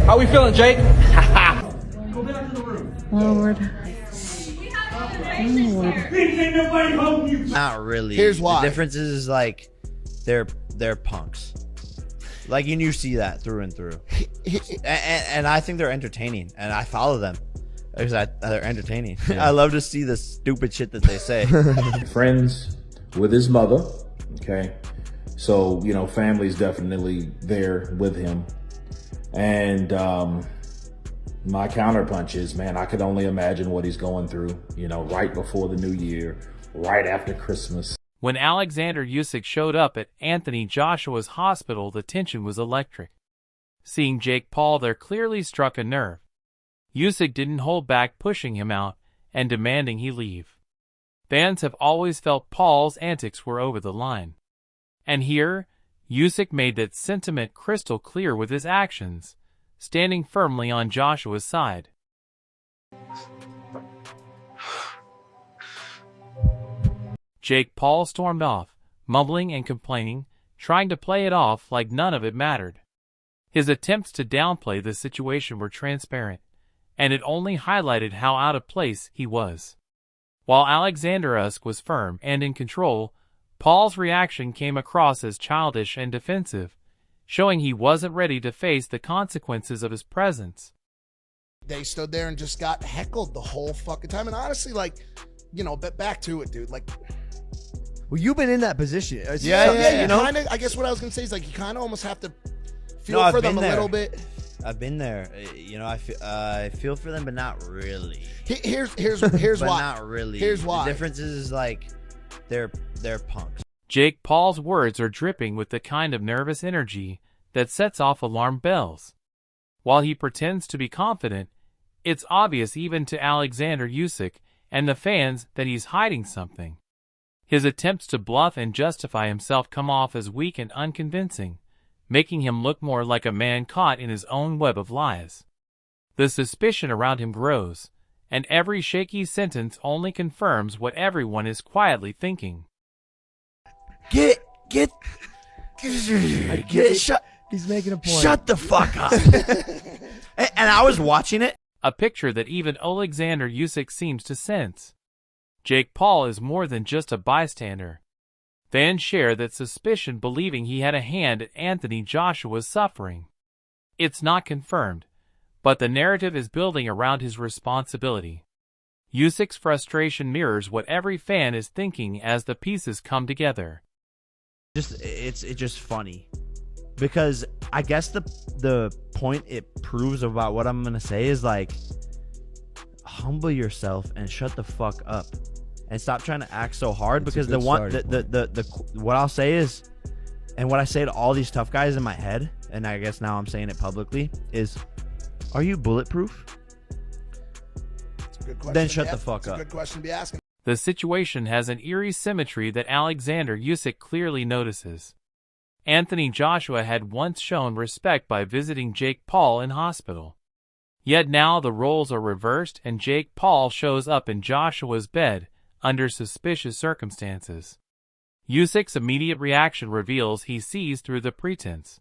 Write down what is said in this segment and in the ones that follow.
How we feeling, Jake? Go back to the room. Lord. Not really. Here's why. The difference is like they're punks. Like you see that through and through. And I think they're entertaining, and I follow them because they're entertaining. Yeah. I love to see the stupid shit that they say. Friends with his mother, okay? So, you know, family's definitely there with him. And my counterpunch is, man, I could only imagine what he's going through, you know, right before the new year, right after Christmas. When Oleksandr Usyk showed up at Anthony Joshua's hospital, the tension was electric. Seeing Jake Paul there clearly struck a nerve. Usyk didn't hold back, pushing him out and demanding he leave. Fans have always felt Paul's antics were over the line. And here, Usyk made that sentiment crystal clear with his actions, standing firmly on Joshua's side. Jake Paul stormed off, mumbling and complaining, trying to play it off like none of it mattered. His attempts to downplay the situation were transparent, and it only highlighted how out of place he was. While Oleksandr Usyk was firm and in control, Paul's reaction came across as childish and defensive, showing he wasn't ready to face the consequences of his presence. They stood there and just got heckled the whole fucking time. And honestly, like, you know, back to it, dude. Like, Well, you've been in that position. yeah, you know. Kinda, I guess what I was gonna say is like you kind of almost have to feel for them a little bit. I've been there. You know, I feel for them, but not really. Here's but why. Not really. Here's why. The difference is like they're punks. Jake Paul's words are dripping with the kind of nervous energy that sets off alarm bells. While he pretends to be confident, it's obvious even to Oleksandr Usyk and the fans that he's hiding something. His attempts to bluff and justify himself come off as weak and unconvincing, making him look more like a man caught in his own web of lies. The suspicion around him grows, and every shaky sentence only confirms what everyone is quietly thinking. Get shut. He's making a point. Shut the fuck up. and I was watching it. A picture that even Oleksandr Usyk seems to sense. Jake Paul is more than just a bystander. Fans share that suspicion, believing he had a hand at Anthony Joshua's suffering. It's not confirmed, but the narrative is building around his responsibility. Usyk's frustration mirrors what every fan is thinking as the pieces come together. It's just funny, because I guess the point it proves about what I'm gonna say is like, humble yourself and shut the fuck up, and stop trying to act so hard. Because what I'll say is, and what I say to all these tough guys in my head, and I guess now I'm saying it publicly, is, are you bulletproof? It's a good question. Then shut the fuck up. It's a good question to be asking. The situation has an eerie symmetry that Oleksandr Usyk clearly notices. Anthony Joshua had once shown respect by visiting Jake Paul in hospital. Yet now the roles are reversed and Jake Paul shows up in Joshua's bed under suspicious circumstances. Usyk's immediate reaction reveals he sees through the pretense.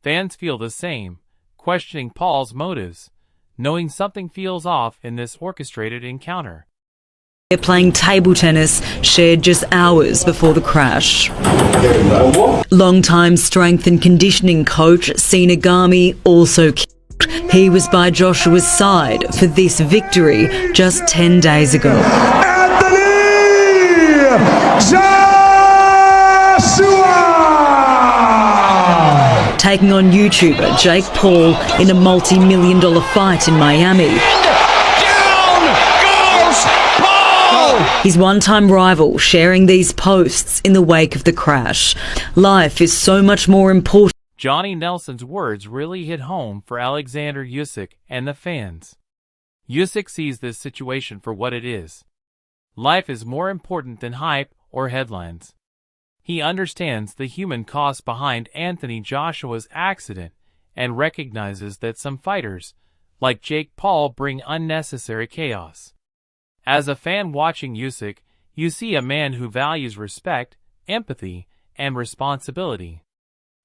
Fans feel the same, questioning Paul's motives, knowing something feels off in this orchestrated encounter. They're playing table tennis, shared just hours before the crash. Longtime strength and conditioning coach Sinagami also killed. He was by Joshua's side for this victory just 10 days ago. Anthony Joshua! Taking on YouTuber Jake Paul in a multi-million-dollar fight in Miami. His one-time rival sharing these posts in the wake of the crash. Life is so much more important. Johnny Nelson's words really hit home for Oleksandr Usyk and the fans. Usyk sees this situation for what it is. Life is more important than hype or headlines. He understands the human cost behind Anthony Joshua's accident and recognizes that some fighters, like Jake Paul, bring unnecessary chaos. As a fan watching Usyk, you see a man who values respect, empathy, and responsibility.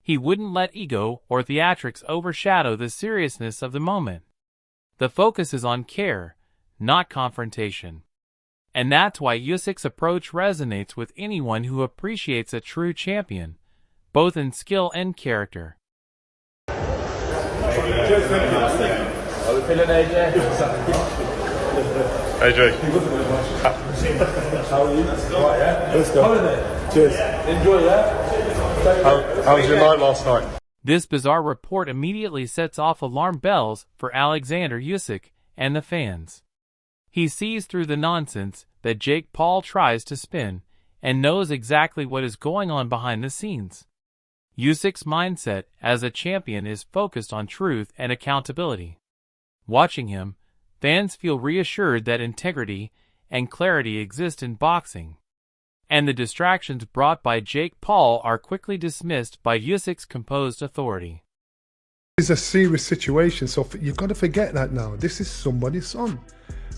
He wouldn't let ego or theatrics overshadow the seriousness of the moment. The focus is on care, not confrontation. And that's why Usyk's approach resonates with anyone who appreciates a true champion, both in skill and character. AJ. How are you? Right, yeah? Let's go. Cheers. Enjoy that. How was your night last night? This bizarre report immediately sets off alarm bells for Oleksandr Usyk and the fans. He sees through the nonsense that Jake Paul tries to spin and knows exactly what is going on behind the scenes. Usyk's mindset as a champion is focused on truth and accountability. Watching him, fans feel reassured that integrity and clarity exist in boxing, and the distractions brought by Jake Paul are quickly dismissed by Usyk's composed authority. It's a serious situation, so you've got to forget that now. This is somebody's son.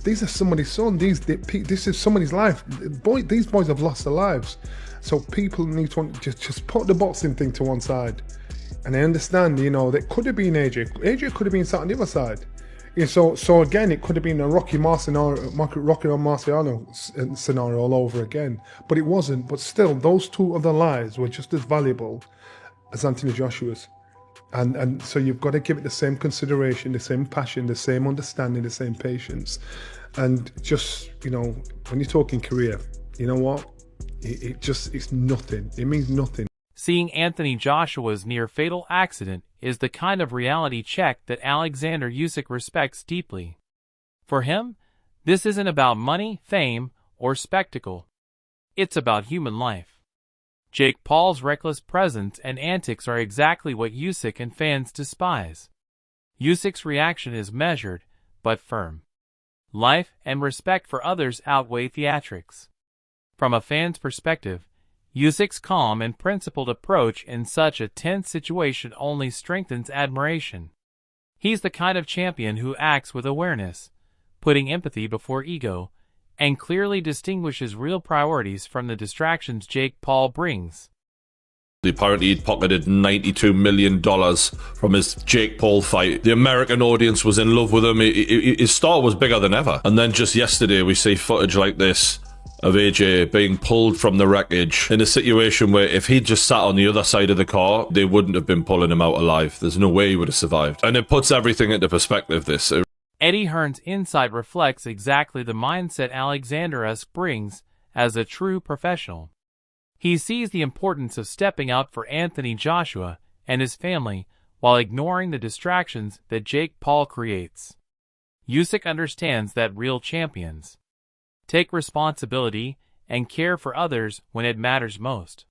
These are somebody's son. This is somebody's life. These boys have lost their lives. So people need to just put the boxing thing to one side. And I understand, that could have been AJ. AJ could have been sat on the other side. So again, it could have been a Rocky Marciano scenario all over again. But it wasn't. But still, those two other lives were just as valuable as Anthony Joshua's. And so you've got to give it the same consideration, the same passion, the same understanding, the same patience. And just, when you're talking career, you know what? It's nothing. It means nothing. Seeing Anthony Joshua's near-fatal accident is the kind of reality check that Oleksandr Usyk respects deeply. For him, this isn't about money, fame, or spectacle. It's about human life. Jake Paul's reckless presence and antics are exactly what Usyk and fans despise. Usyk's reaction is measured, but firm. Life and respect for others outweigh theatrics. From a fan's perspective, Usyk's calm and principled approach in such a tense situation only strengthens admiration. He's the kind of champion who acts with awareness, putting empathy before ego, and clearly distinguishes real priorities from the distractions Jake Paul brings. Apparently he'd pocketed $92 million from his Jake Paul fight. The American audience was in love with him. His star was bigger than ever. And then just yesterday we see footage like this of AJ being pulled from the wreckage in a situation where if he'd just sat on the other side of the car, they wouldn't have been pulling him out alive. There's no way he would have survived. And it puts everything into perspective, this. Eddie Hearn's insight reflects exactly the mindset Oleksandr Usyk brings as a true professional. He sees the importance of stepping up for Anthony Joshua and his family while ignoring the distractions that Jake Paul creates. Usyk understands that real champions take responsibility and care for others when it matters most.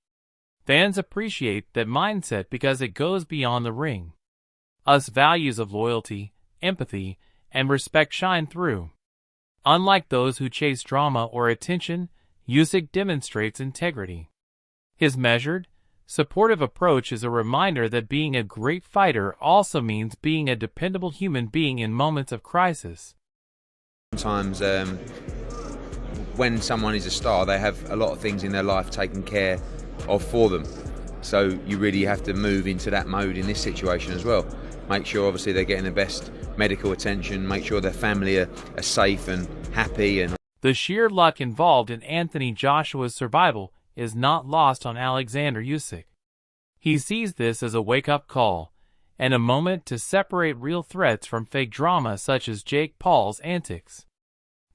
Fans appreciate that mindset because it goes beyond the ring. Usyk's values of loyalty, empathy, and respect shine through. Unlike those who chase drama or attention, Usyk demonstrates integrity. His measured, supportive approach is a reminder that being a great fighter also means being a dependable human being in moments of crisis. Sometimes when someone is a star, they have a lot of things in their life taken care of for them. So you really have to move into that mode in this situation as well. Make sure obviously they're getting the best medical attention, make sure their family are safe and happy. And the sheer luck involved in Anthony Joshua's survival is not lost on Oleksandr Usyk. He sees this as a wake-up call and a moment to separate real threats from fake drama such as Jake Paul's antics.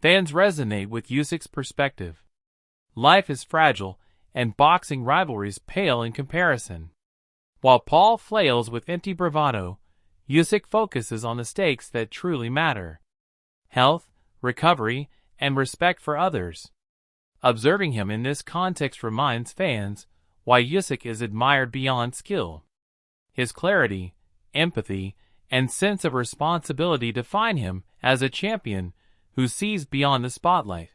Fans resonate with Usyk's perspective. Life is fragile, and boxing rivalries pale in comparison. While Paul flails with empty bravado, Usyk focuses on the stakes that truly matter: health, recovery, and respect for others. Observing him in this context reminds fans why Usyk is admired beyond skill. His clarity, empathy, and sense of responsibility define him as a champion who sees beyond the spotlight.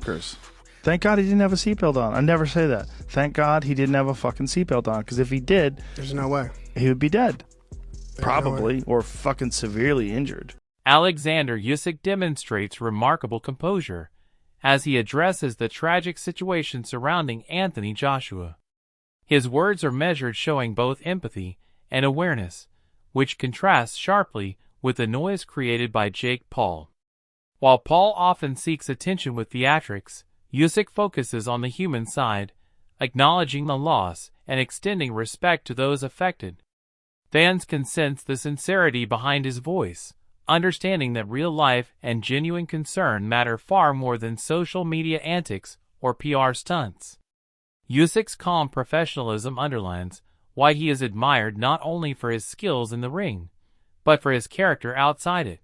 Thank God he didn't have a seatbelt on. I never say that. Thank God he didn't have a fucking seatbelt on, because if he did, There's no way. he would be dead. Probably, or fucking severely injured. Oleksandr Usyk demonstrates remarkable composure as he addresses the tragic situation surrounding Anthony Joshua. His words are measured, showing both empathy and awareness, which contrasts sharply with the noise created by Jake Paul. While Paul often seeks attention with theatrics, Usyk focuses on the human side, acknowledging the loss and extending respect to those affected. Fans can sense the sincerity behind his voice, understanding that real life and genuine concern matter far more than social media antics or PR stunts. Usyk's calm professionalism underlines why he is admired not only for his skills in the ring, but for his character outside it.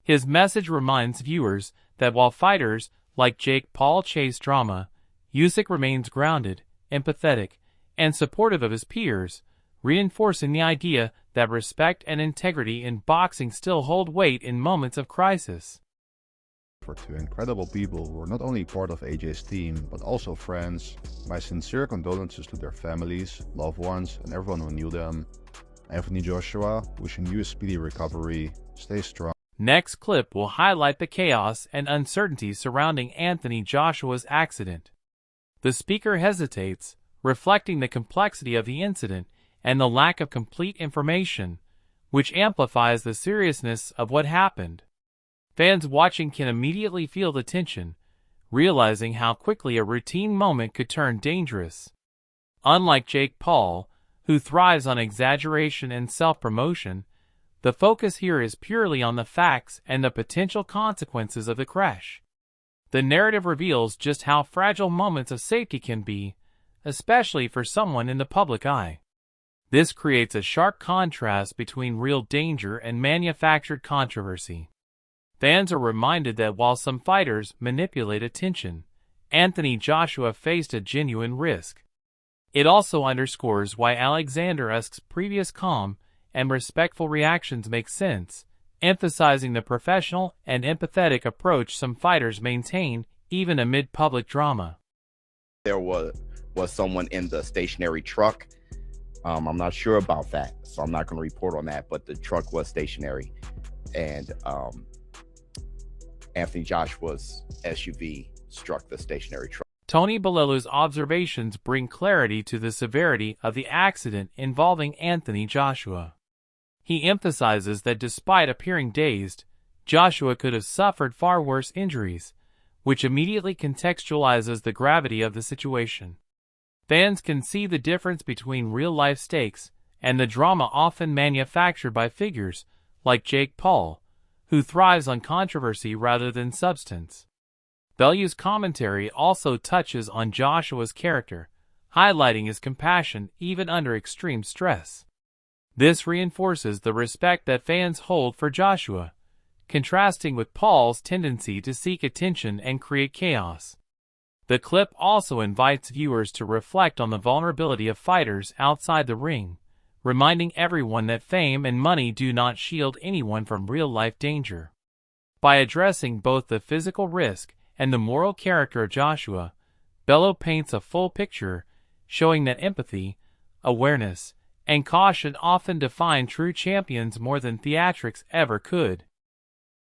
His message reminds viewers that while fighters like Jake Paul chase drama, Usyk remains grounded, empathetic, and supportive of his peers, reinforcing the idea that respect and integrity in boxing still hold weight in moments of crisis. For two incredible people who were not only part of AJ's team, but also friends, my sincere condolences to their families, loved ones, and everyone who knew them. Anthony Joshua, wishing you a speedy recovery. Stay strong. Next clip will highlight the chaos and uncertainty surrounding Anthony Joshua's accident. The speaker hesitates, reflecting the complexity of the incident and the lack of complete information, which amplifies the seriousness of what happened. Fans watching can immediately feel the tension, realizing how quickly a routine moment could turn dangerous. Unlike Jake Paul, who thrives on exaggeration and self-promotion, the focus here is purely on the facts and the potential consequences of the crash. The narrative reveals just how fragile moments of safety can be, especially for someone in the public eye. This creates a sharp contrast between real danger and manufactured controversy. Fans are reminded that while some fighters manipulate attention, Anthony Joshua faced a genuine risk. It also underscores why Oleksandr Usyk's previous calm and respectful reactions make sense, emphasizing the professional and empathetic approach some fighters maintain even amid public drama. There was someone in the stationary truck. I'm not sure about that, so I'm not going to report on that, but the truck was stationary, and Anthony Joshua's SUV struck the stationary truck. Tony Balelu's observations bring clarity to the severity of the accident involving Anthony Joshua. He emphasizes that despite appearing dazed, Joshua could have suffered far worse injuries, which immediately contextualizes the gravity of the situation. Fans can see the difference between real-life stakes and the drama often manufactured by figures like Jake Paul, who thrives on controversy rather than substance. Balelu's commentary also touches on Joshua's character, highlighting his compassion even under extreme stress. This reinforces the respect that fans hold for Joshua, contrasting with Paul's tendency to seek attention and create chaos. The clip also invites viewers to reflect on the vulnerability of fighters outside the ring, reminding everyone that fame and money do not shield anyone from real-life danger. By addressing both the physical risk and the moral character of Joshua, Bello paints a full picture, showing that empathy, awareness, and caution often define true champions more than theatrics ever could.